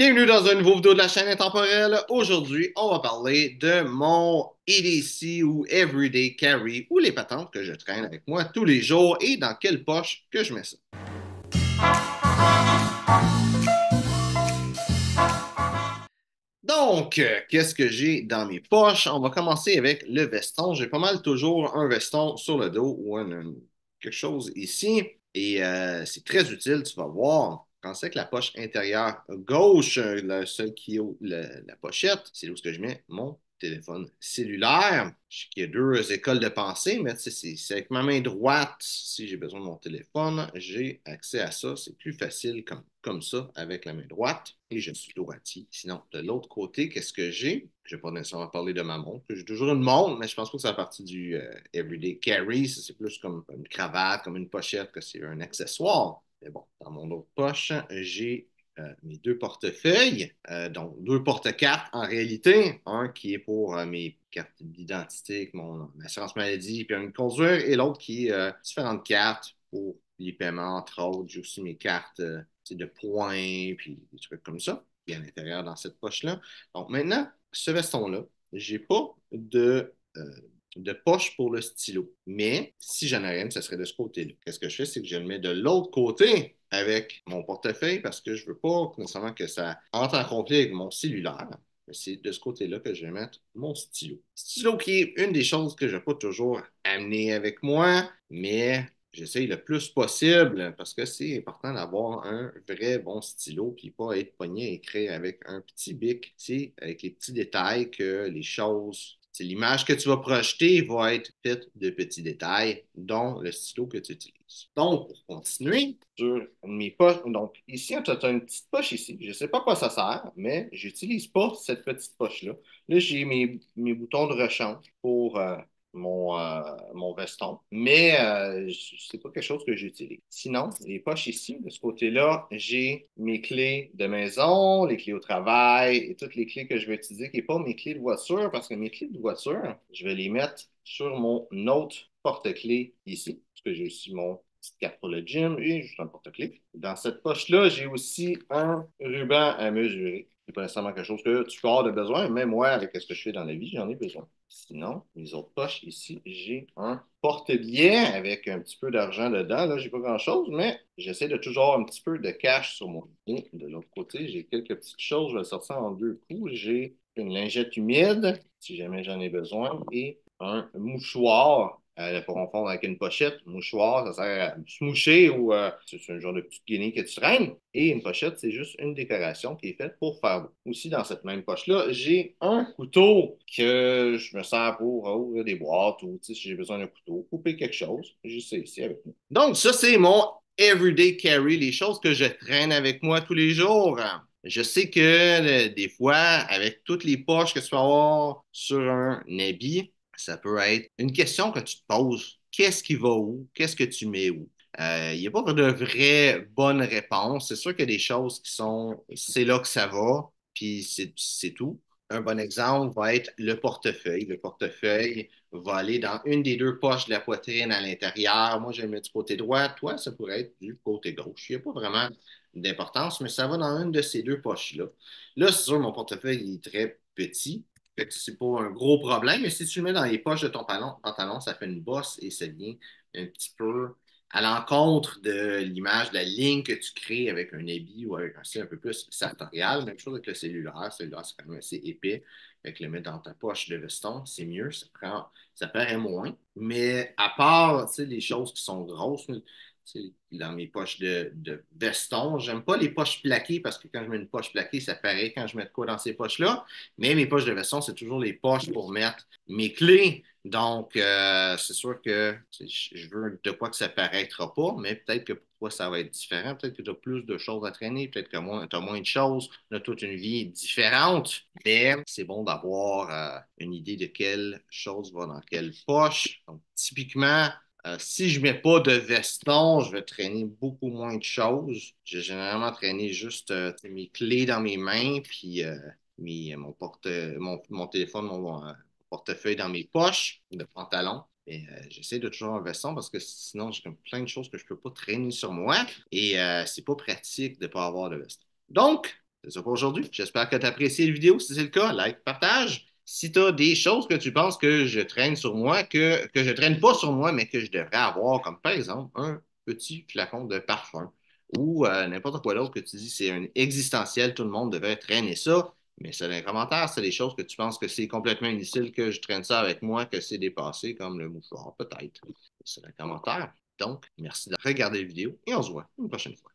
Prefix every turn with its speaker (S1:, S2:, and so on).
S1: Bienvenue dans un nouveau vidéo de la chaîne intemporelle. Aujourd'hui, on va parler de mon EDC ou Everyday Carry ou les patentes que je traîne avec moi tous les jours et dans quelle poche que je mets ça. Donc, qu'est-ce que j'ai dans mes poches? On va commencer avec le veston. J'ai pas mal toujours un veston sur le dos ou quelque chose ici. Et c'est très utile, tu vas voir. Quand c'est que la poche intérieure gauche, celle qui est la pochette, c'est où ce que je mets mon téléphone cellulaire. Je sais qu'il y a deux écoles de pensée, mais tu sais, c'est avec ma main droite, si j'ai besoin de mon téléphone, j'ai accès à ça. C'est plus facile comme ça avec la main droite. Et je suis droitier. Sinon, de l'autre côté, qu'est-ce que j'ai? Je ne vais pas nécessairement parler de ma montre. J'ai toujours une montre, mais je pense pas que ça fait partie du Everyday Carry. C'est plus comme une cravate, comme une pochette, que c'est un accessoire. Mais bon, dans mon autre poche, j'ai mes deux portefeuilles, donc deux porte-cartes en réalité. Un qui est pour mes cartes d'identité, mon assurance maladie, puis une conduire, et l'autre qui est différentes cartes pour les paiements, entre autres. J'ai aussi mes cartes de points, puis des trucs comme ça, qui est à l'intérieur dans cette poche-là. Donc maintenant, ce veston-là, j'ai pas de poche pour le stylo. Mais si j'en ai une, ce serait de ce côté-là. Qu'est-ce que je fais? C'est que je le mets de l'autre côté avec mon portefeuille parce que je veux pas nécessairement que ça entre en conflit avec mon cellulaire. C'est de ce côté-là que je vais mettre mon stylo. Stylo qui est une des choses que je n'ai pas toujours amené avec moi, mais j'essaye le plus possible parce que c'est important d'avoir un vrai bon stylo puis pas être pogné à écrire avec un petit bic. C'est avec les petits détails que les choses, c'est l'image que tu vas projeter va être faite de petits détails, dont le stylo que tu utilises. Donc, pour continuer sur mes poches, donc ici, tu as une petite poche ici. Je ne sais pas à quoi ça sert, mais je n'utilise pas cette petite poche-là. Là, j'ai mes boutons de rechange pour mon veston, mais c'est pas quelque chose que j'utilise. Sinon, les poches ici, de ce côté-là, j'ai mes clés de maison, les clés au travail et toutes les clés que je vais utiliser, qui n'est pas mes clés de voiture, parce que mes clés de voiture, je vais les mettre sur mon autre porte-clés ici, parce que j'ai aussi mon petite carte pour le gym et juste un porte-clés. Dans cette poche-là, j'ai aussi un ruban à mesurer. C'est pas nécessairement quelque chose que tu peux avoir de besoin, mais moi, avec ce que je fais dans la vie, j'en ai besoin. Sinon, les autres poches ici, j'ai un porte-billets avec un petit peu d'argent dedans. Là, j'ai pas grand-chose, mais j'essaie de toujours avoir un petit peu de cash sur moi. Et de l'autre côté, j'ai quelques petites choses. Je vais le sortir en deux coups. J'ai une lingette humide, si jamais j'en ai besoin, et un mouchoir pour confondre avec une pochette. Mouchoir, ça sert à se moucher ou c'est un genre de petite guinée que tu traînes. Et une pochette, c'est juste une décoration qui est faite pour faire beau. Aussi, dans cette même poche-là, j'ai un couteau que je me sers pour ouvrir des boîtes ou si j'ai besoin d'un couteau, couper quelque chose. J'ai ça ici avec moi. Donc, ça, c'est mon everyday carry, les choses que je traîne avec moi tous les jours. Je sais que des fois, avec toutes les poches que tu peux avoir sur un habit, ça peut être une question que tu te poses. Qu'est-ce qui va où? Qu'est-ce que tu mets où? Il n'y a pas de vraie bonne réponse. C'est sûr qu'il y a des choses qui sont, c'est là que ça va, puis c'est tout. Un bon exemple va être le portefeuille. Le portefeuille va aller dans une des deux poches de la poitrine à l'intérieur. Moi, je le mets du côté droit. Toi, ça pourrait être du côté gauche. Il n'y a pas vraiment d'importance, mais ça va dans une de ces deux poches-là. Là, c'est sûr, mon portefeuille est très petit. Fait que c'est pas un gros problème, mais si tu le mets dans les poches de ton pantalon, ça fait une bosse et ça vient un petit peu à l'encontre de l'image, de la ligne que tu crées avec un habit ou avec un style un peu plus sartorial. Même chose avec le cellulaire. Le cellulaire, c'est quand même assez épais. Avec le mettre dans ta poche de veston, c'est mieux, ça paraît moins. Mais à part, tu sais, les choses qui sont grosses, tu sais, dans mes poches de veston, j'aime pas les poches plaquées parce que quand je mets une poche plaquée, ça paraît quand je mets de quoi dans ces poches-là. Mais mes poches de veston, c'est toujours les poches pour mettre mes clés. Donc, c'est sûr que je veux de quoi que ça ne paraîtra pas, mais peut-être que pour toi, ça va être différent. Peut-être que tu as plus de choses à traîner, peut-être que tu as moins de choses, tu as toute une vie différente, mais c'est bon d'avoir une idée de quelle chose va dans quelle poche. Donc, typiquement, si je ne mets pas de veston, je vais traîner beaucoup moins de choses. J'ai généralement traîné juste mes clés dans mes mains, puis mon téléphone, mon portefeuille dans mes poches de pantalon. Et j'essaie de toujours un veston parce que sinon, j'ai comme plein de choses que je ne peux pas traîner sur moi et c'est pas pratique de ne pas avoir de veston. Donc, C'est ça pour aujourd'hui. J'espère que tu as apprécié la vidéo. Si c'est le cas, like, partage. Si tu as des choses que tu penses que je traîne sur moi, que je traîne pas sur moi, mais que je devrais avoir, comme par exemple un petit flacon de parfum ou n'importe quoi d'autre que tu dis c'est un existentiel, tout le monde devrait traîner ça. Mais c'est dans les commentaires, c'est des choses que tu penses que c'est complètement inutile que je traîne ça avec moi, que c'est dépassé, comme le mouchoir, peut-être. C'est dans les commentaires. Donc, merci de regarder la vidéo et on se voit une prochaine fois.